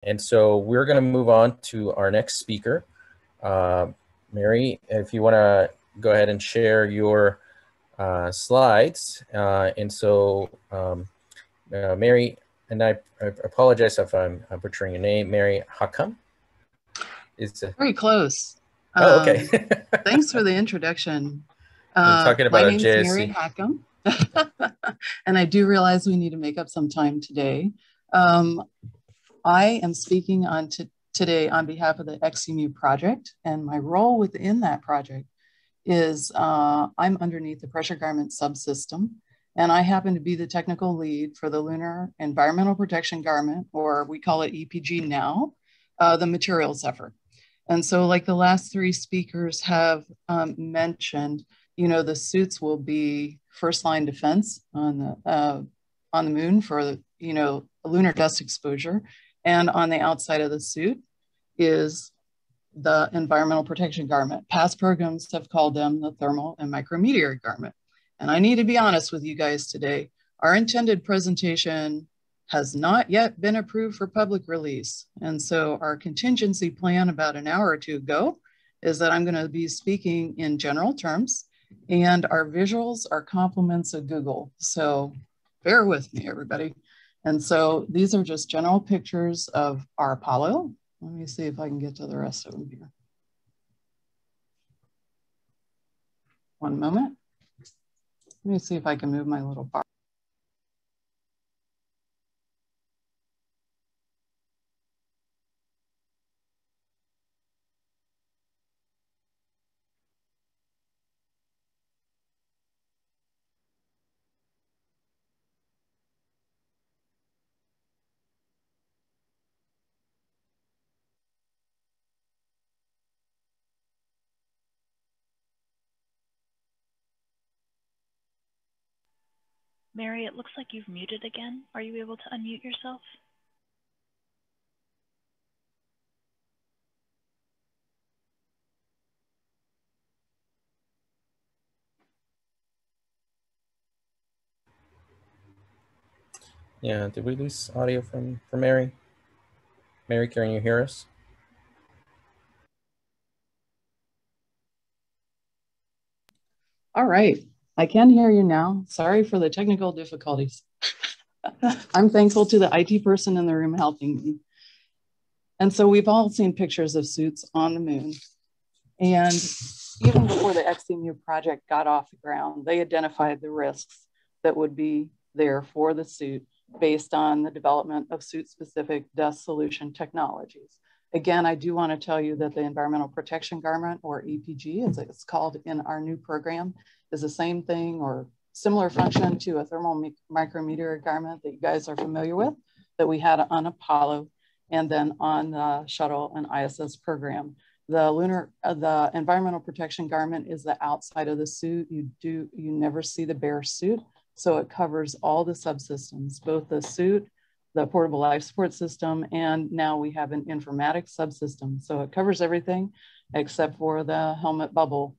And so we're going to move on to our next speaker. Mary, if you want to go ahead and share your slides. Mary, and I apologize if I'm butchering your name, Mary Haken. Very close. Oh, okay. Thanks for the introduction. Talking about my name is JSC. Mary Haken, and I do realize we need to make up some time today. I am speaking on today on behalf of the xEMU project, and my role within that project is I'm underneath the pressure garment subsystem, and I happen to be the technical lead for the Lunar Environmental Protection Garment, or we call it EPG now, the materials effort. And so like the last three speakers have mentioned, you know, the suits will be first line defense on the moon for, you know, lunar dust exposure. And on the outside of the suit is the environmental protection garment. Past programs have called them the thermal and micrometeor garment. And I need to be honest with you guys today. Our intended presentation has not yet been approved for public release. And so our contingency plan about an hour or two ago is that I'm going to be speaking in general terms, and our visuals are compliments of Google. So bear with me, everybody. And so these are just general pictures of our Apollo. Let me see if I can get to the rest of them here. One moment. Let me see if I can move my little bar. Mary, it looks like you've muted again. Are you able to unmute yourself? Yeah, did we lose audio from Mary? Mary, can you hear us? All right, I can hear you now. Sorry for the technical difficulties. I'm thankful to the IT person in the room helping me. And so we've all seen pictures of suits on the moon. And even before the xEMU project got off the ground, they identified the risks that would be there for the suit based on the development of suit-specific dust solution technologies. Again, I do want to tell you that the environmental protection garment, or EPG, as it's called in our new program, is the same thing or similar function to a thermal micrometeor garment that you guys are familiar with, that we had on Apollo and then on the shuttle and ISS program. The environmental protection garment is the outside of the suit. You never see the bare suit. So it covers all the subsystems, both the suit, the portable life support system, and now we have an informatics subsystem. So it covers everything except for the helmet bubble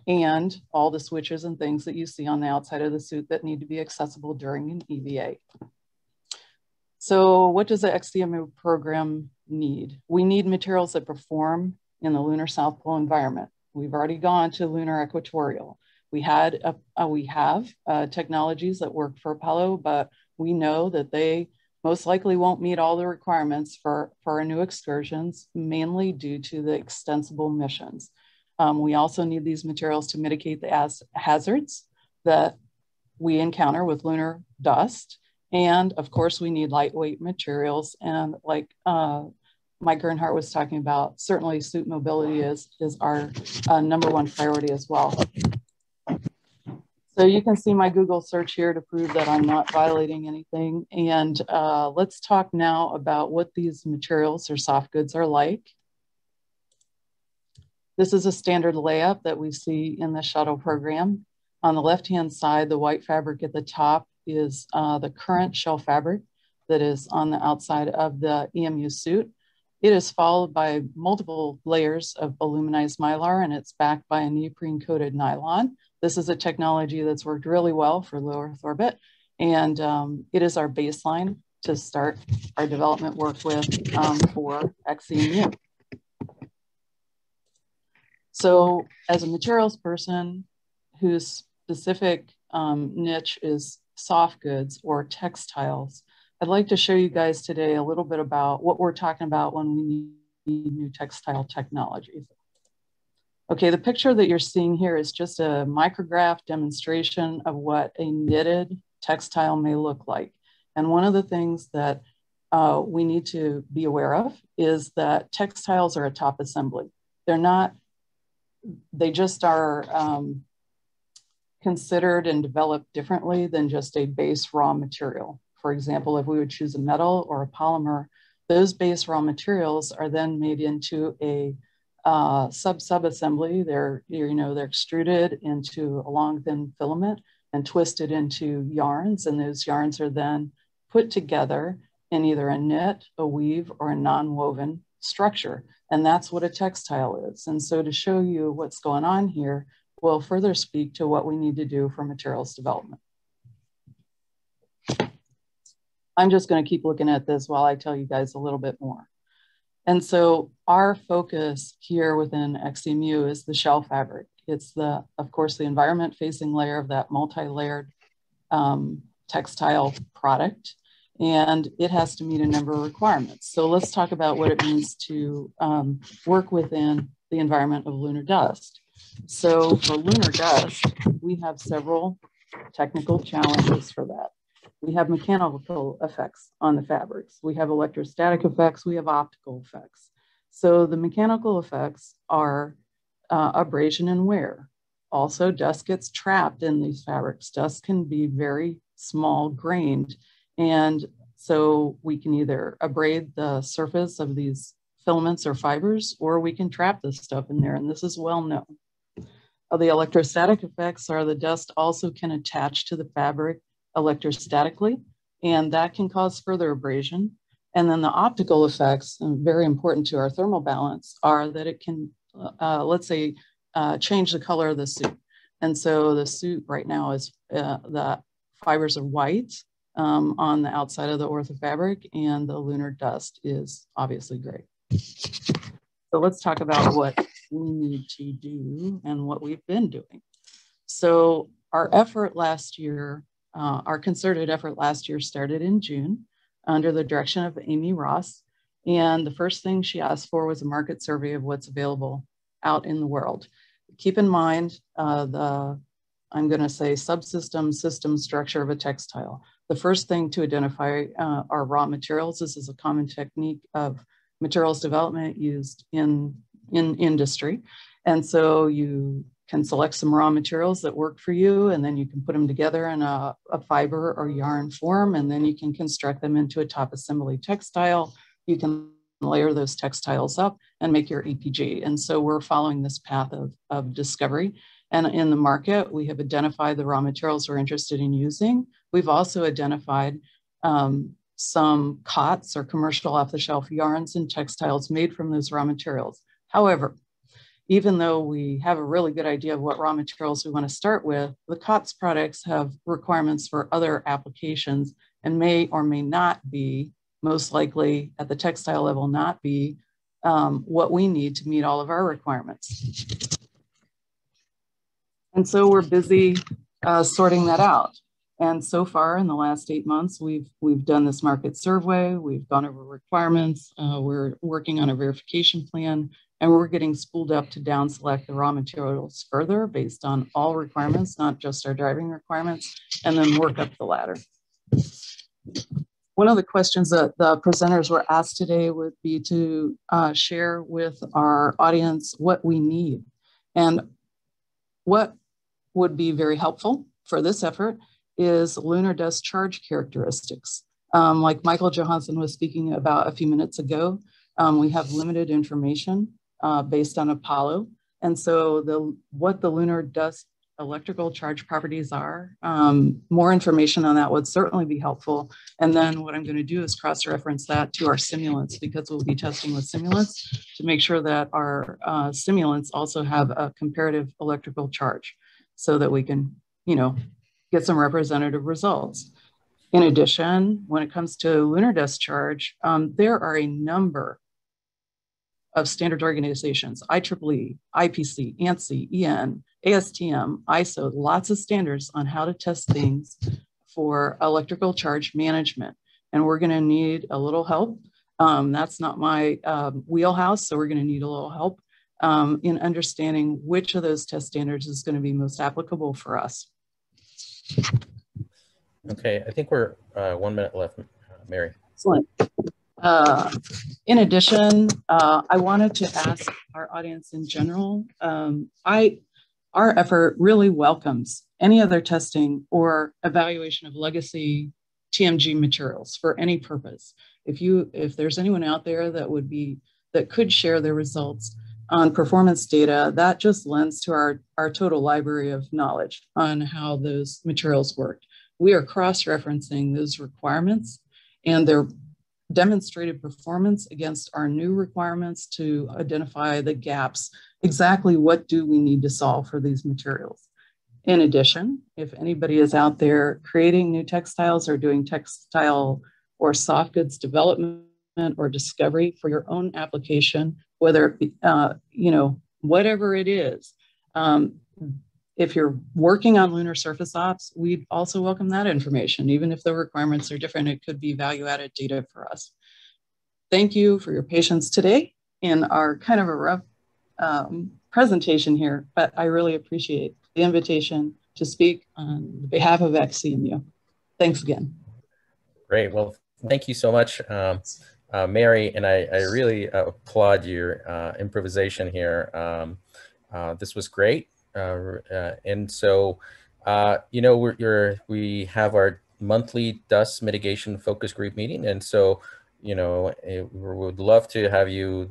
and all the switches and things that you see on the outside of the suit that need to be accessible during an EVA. So what does the xEMU program need? We need materials that perform in the lunar South Pole environment. We've already gone to lunar equatorial. We have technologies that work for Apollo, but we know that they most likely won't meet all the requirements for our new excursions, mainly due to the extensible missions. We also need these materials to mitigate the hazards that we encounter with lunar dust. And of course, we need lightweight materials. And like Mike Earnhardt was talking about, certainly suit mobility is our #1 priority as well. So you can see my Google search here to prove that I'm not violating anything. And let's talk now about what these materials or soft goods are like. This is a standard layup that we see in the shuttle program. On the left-hand side, the white fabric at the top is the current shell fabric that is on the outside of the EMU suit. It is followed by multiple layers of aluminized mylar, and it's backed by a neoprene-coated nylon. This is a technology that's worked really well for low Earth orbit, and it is our baseline to start our development work with for xEMU. So as a materials person whose specific niche is soft goods or textiles, I'd like to show you guys today a little bit about what we're talking about when we need new textile technologies. Okay, the picture that you're seeing here is just a micrograph demonstration of what a knitted textile may look like. And one of the things that we need to be aware of is that textiles are a top assembly. They're not, they just are considered and developed differently than just a base raw material. For example, if we would choose a metal or a polymer, those base raw materials are then made into a sub-assembly. They're extruded into a long thin filament and twisted into yarns. And those yarns are then put together in either a knit, a weave, or a non-woven structure. And that's what a textile is. And so to show you what's going on here, will further speak to what we need to do for materials development. I'm just going to keep looking at this while I tell you guys a little bit more. And so our focus here within xEMU is the shell fabric. It's the, of course, the environment facing layer of that multi-layered textile product. And it has to meet a number of requirements. So let's talk about what it means to work within the environment of lunar dust. So for lunar dust, we have several technical challenges for that. We have mechanical effects on the fabrics. We have electrostatic effects. We have optical effects. So the mechanical effects are abrasion and wear. Also, dust gets trapped in these fabrics. Dust can be very small grained. And so we can either abrade the surface of these filaments or fibers, or we can trap this stuff in there. And this is well known. The electrostatic effects are the dust also can attach to the fabric electrostatically, and that can cause further abrasion. And then the optical effects, and very important to our thermal balance, are that it can, let's say, change the color of the suit. And so the suit right now is, the fibers are white on the outside of the ortho fabric, and the lunar dust is obviously gray. So let's talk about what we need to do and what we've been doing. So our effort last year, our concerted effort last year started in June under the direction of Amy Ross. And the first thing she asked for was a market survey of what's available out in the world. Keep in mind I'm going to say subsystem system structure of a textile. The first thing to identify are raw materials. This is a common technique of materials development used in industry. And so you can select some raw materials that work for you, and then you can put them together in a fiber or yarn form, and then you can construct them into a top assembly textile. You can layer those textiles up and make your EPG. And so we're following this path of discovery. And in the market, we have identified the raw materials we're interested in using. We've also identified some COTS or commercial off-the-shelf yarns and textiles made from those raw materials. However, even though we have a really good idea of what raw materials we want to start with, the COTS products have requirements for other applications and may or may not be, most likely at the textile level, not be what we need to meet all of our requirements. And so we're busy sorting that out. And so far in the last 8 months, we've done this market survey, we've gone over requirements, we're working on a verification plan, and we're getting spooled up to down select the raw materials further based on all requirements, not just our driving requirements, and then work up the ladder. One of the questions that the presenters were asked today would be to share with our audience what we need. And what would be very helpful for this effort is lunar dust charge characteristics. Like Michael Johansson was speaking about a few minutes ago, we have limited information based on Apollo. And so what the lunar dust electrical charge properties are, more information on that would certainly be helpful. And then what I'm going to do is cross-reference that to our simulants, because we'll be testing with simulants to make sure that our simulants also have a comparative electrical charge so that we can, get some representative results. In addition, when it comes to lunar discharge, there are a number of standard organizations, IEEE, IPC, ANSI, EN, ASTM, ISO, lots of standards on how to test things for electrical charge management. And we're going to need a little help. That's not my wheelhouse, so we're going to need a little help in understanding which of those test standards is going to be most applicable for us. Okay, I think we're 1 minute left, Mary. Excellent. In addition, I wanted to ask our audience in general, our effort really welcomes any other testing or evaluation of legacy TMG materials for any purpose. If there's anyone out there that could share their results on performance data, that just lends to our total library of knowledge on how those materials worked. We are cross-referencing those requirements and their demonstrated performance against our new requirements to identify the gaps. Exactly what do we need to solve for these materials? In addition, if anybody is out there creating new textiles or doing textile or soft goods development or discovery for your own application, whether it be, whatever it is, if you're working on lunar surface ops, we'd also welcome that information. Even if the requirements are different, it could be value-added data for us. Thank you for your patience today in our kind of a rough presentation here, but I really appreciate the invitation to speak on behalf of xEMU. Thanks again. Great. Well, thank you so much, Mary, and I really applaud your improvisation here. This was great. And so, we have our monthly dust mitigation focus group meeting. And so, we would love to have you,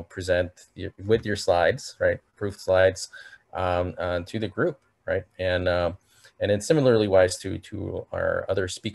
present with your slides, right? Proof slides to the group, right? And then similarly wise to our other speakers.